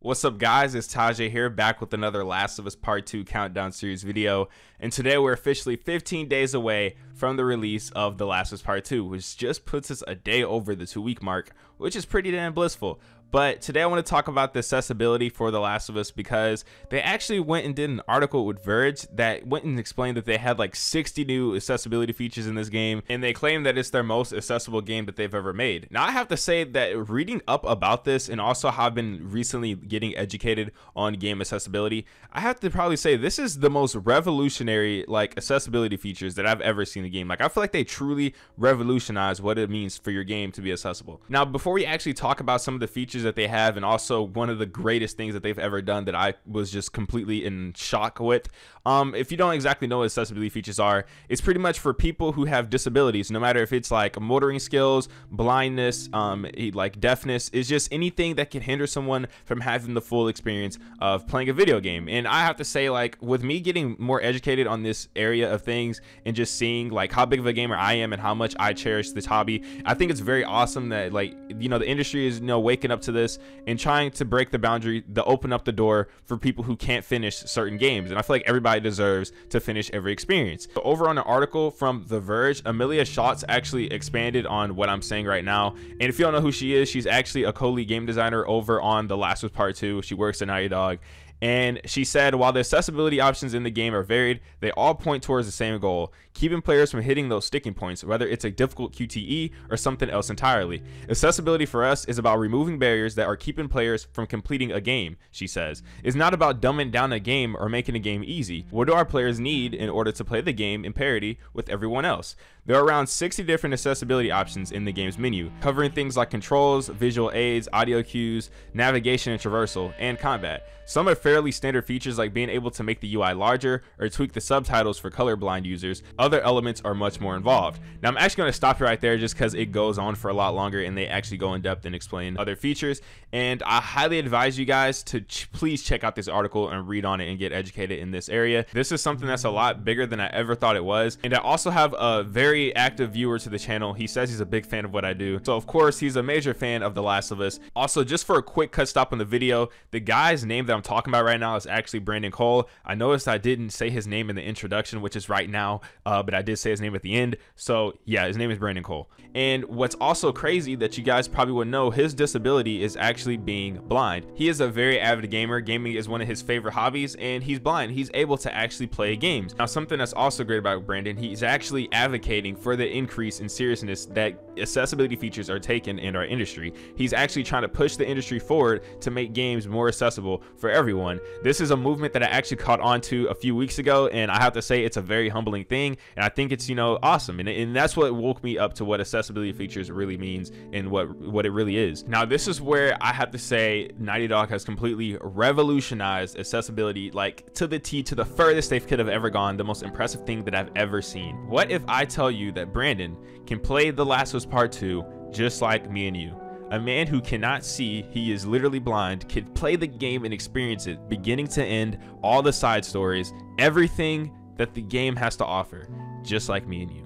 What's up guys, it's Tajae here, back with another Last of Us Part 2 Countdown Series video, and today we're officially 15 days away from the release of The Last of Us Part 2, which just puts us a day over the 2-week mark, which is pretty damn blissful. But today I want to talk about the accessibility for The Last of Us because they actually went and did an article with Verge that went and explained that they had like 60 new accessibility features in this game, and they claim that it's their most accessible game that they've ever made. Now I have to say that reading up about this and also how I've been recently getting educated on game accessibility, I have to probably say this is the most revolutionary like accessibility features that I've ever seen in a game. Like I feel like they truly revolutionized what it means for your game to be accessible. Now before we actually talk about some of the features that they have, and also one of the greatest things that they've ever done that I was just completely in shock with, if you don't exactly know what accessibility features are, it's pretty much for people who have disabilities, no matter if it's like motoring skills, blindness, like deafness. It's just anything that can hinder someone from having the full experience of playing a video game. And I have to say, like, with me getting more educated on this area of things and just seeing like how big of a gamer I am and how much I cherish this hobby, I think it's very awesome that, like, you know, the industry is, you know, waking up to this and trying to break the boundary, to open up the door for people who can't finish certain games. And I feel like everybody deserves to finish every experience. So over on an article from The Verge, Amelia Schatz actually expanded on what I'm saying right now. And if you don't know who she is, she's actually a co-lead game designer over on The Last of Us Part 2. She works at Naughty Dog. And she said, while the accessibility options in the game are varied, they all point towards the same goal: keeping players from hitting those sticking points, whether it's a difficult QTE or something else entirely. Accessibility for us is about removing barriers that are keeping players from completing a game, she says. It's not about dumbing down a game or making a game easy. What do our players need in order to play the game in parity with everyone else? There are around 60 different accessibility options in the game's menu, covering things like controls, visual aids, audio cues, navigation and traversal, and combat. Some are fairly standard features like being able to make the UI larger or tweak the subtitles for colorblind users. Other elements are much more involved. Now I'm actually going to stop right there just because it goes on for a lot longer and they actually go in depth and explain other features. And I highly advise you guys to please check out this article and read on it and get educated in this area. This is something that's a lot bigger than I ever thought it was. And I also have a very active viewer to the channel. He says he's a big fan of what I do. So of course he's a major fan of The Last of Us. Also, just for a quick cut stop on the video, the guy's name that I'm talking about right now is actually Brandon Cole. I noticed I didn't say his name in the introduction, which is right now, but I did say his name at the end. So yeah, his name is Brandon Cole. And what's also crazy that you guys probably would know, his disability is actually being blind. He is a very avid gamer. Gaming is one of his favorite hobbies, and he's blind. He's able to actually play games. Now, something that's also great about Brandon, he's actually advocating for the increase in seriousness that accessibility features are taken in our industry. He's actually trying to push the industry forward to make games more accessible for everyone. This is a movement that I actually caught on to a few weeks ago, and I have to say it's a very humbling thing, and I think it's, you know, awesome. And that's what woke me up to what accessibility features really means and what it really is. Now this is where I have to say Naughty Dog has completely revolutionized accessibility, like to the T, to the furthest they could have ever gone. The most impressive thing that I've ever seen. What if I tell you that Brandon can play The Last of Us Part 2 just like me and you? A man who cannot see, he is literally blind, can play the game and experience it beginning to end, all the side stories, everything that the game has to offer, just like me and you.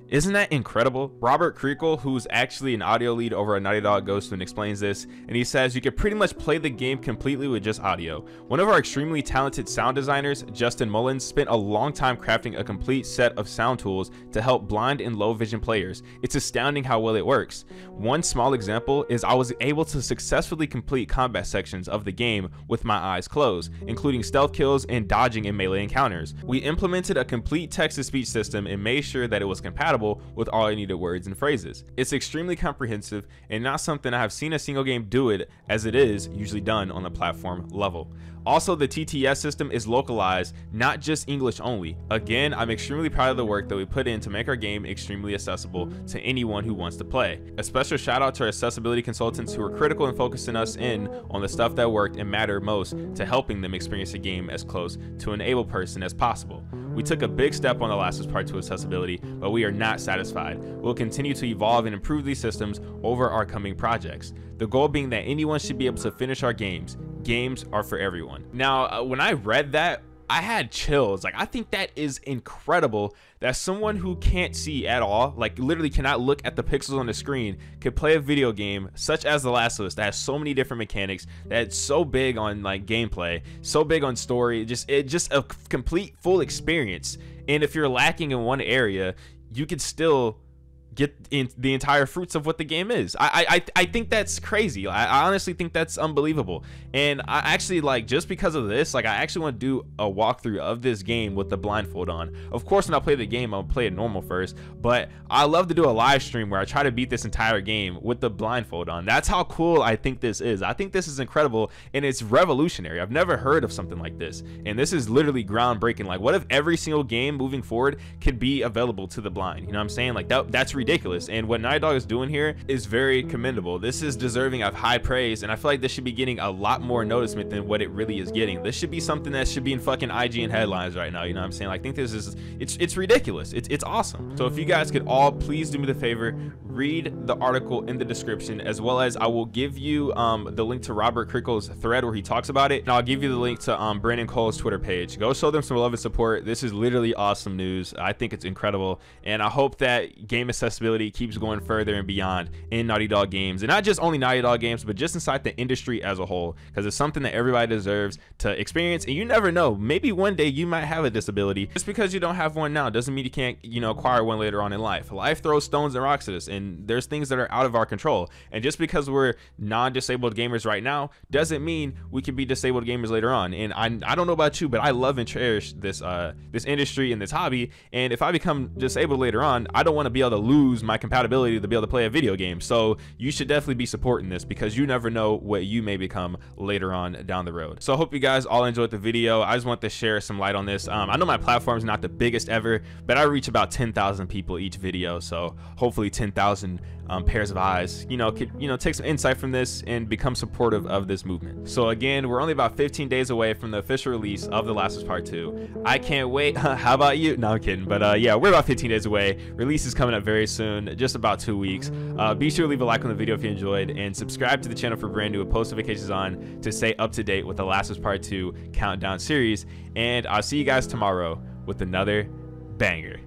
Isn't that incredible? Robert Creakle, who's actually an audio lead over at Naughty Dog, goes through and explains this, and he says you could pretty much play the game completely with just audio. One of our extremely talented sound designers, Justin Mullins, spent a long time crafting a complete set of sound tools to help blind and low vision players. It's astounding how well it works. One small example is I was able to successfully complete combat sections of the game with my eyes closed, including stealth kills and dodging in melee encounters. We implemented a complete text-to-speech system and made sure that it was compatible with all I needed words and phrases. It's extremely comprehensive and not something I have seen a single game do it as it is usually done on the platform level. Also, the TTS system is localized, not just English only. Again, I'm extremely proud of the work that we put in to make our game extremely accessible to anyone who wants to play. A special shout out to our accessibility consultants who were critical in focusing us in on the stuff that worked and mattered most to helping them experience the game as close to an able person as possible. We took a big step on The Last of Us Part 2 accessibility, but we are not satisfied. We'll continue to evolve and improve these systems over our coming projects. The goal being that anyone should be able to finish our games. Games are for everyone. Now, when I read that, I had chills. Like, I think that is incredible that someone who can't see at all, like literally cannot look at the pixels on the screen, could play a video game such as The Last of Us that has so many different mechanics, that's so big on like gameplay, so big on story, just a complete full experience. And if you're lacking in one area, you could still get in the entire fruits of what the game is. I think that's crazy. I honestly think that's unbelievable. And I actually, like, just because of this, like, I actually want to do a walkthrough of this game with the blindfold on. Of course, when I play the game, I'll play it normal first, but I love to do a live stream where I try to beat this entire game with the blindfold on. That's how cool I think this is. I think this is incredible, and it's revolutionary. I've never heard of something like this, and this is literally groundbreaking. Like, what if every single game moving forward could be available to the blind? You know what I'm saying? Like, that's ridiculous. And what Naughty Dog is doing here is very commendable. This is deserving of high praise, and I feel like this should be getting a lot more noticement than what it really is getting. This should be something that should be in fucking IGN headlines right now. You know what I'm saying? Like, I think this is, it's ridiculous. It's awesome. So if you guys could all please do me the favor, read the article in the description, as well as I will give you the link to Robert Crickle's thread where he talks about it, and I'll give you the link to Brandon Cole's Twitter page. Go show them some love and support. This is literally awesome news. I think it's incredible, and I hope that game accessibility keeps going further and beyond in Naughty Dog games, and not just only Naughty Dog games, but just inside the industry as a whole, because it's something that everybody deserves to experience. And you never know, maybe one day you might have a disability. Just because you don't have one now doesn't mean you can't, you know, acquire one later on in life. Life throws stones and rocks at us, and there's things that are out of our control. And just because we're non-disabled gamers right now doesn't mean we can be disabled gamers later on. And I don't know about you, but I love and cherish this this industry and this hobby, and if I become disabled later on, I don't want to be able to lose my compatibility to be able to play a video game. So you should definitely be supporting this, because you never know what you may become later on down the road. So I hope you guys all enjoyed the video. I just want to share some light on this. I know my platform is not the biggest ever, but I reach about 10,000 people each video, so hopefully 10,000 pairs of eyes, could take some insight from this and become supportive of this movement. So again, we're only about 15 days away from the official release of The Last of Us Part 2. I can't wait. How about you? No, I'm kidding. But yeah, we're about 15 days away. Release is coming up very soon, just about 2 weeks. Be sure to leave a like on the video if you enjoyed, and subscribe to the channel for brand new with post notifications on to stay up to date with The Last of Us Part 2 countdown series. And I'll see you guys tomorrow with another banger.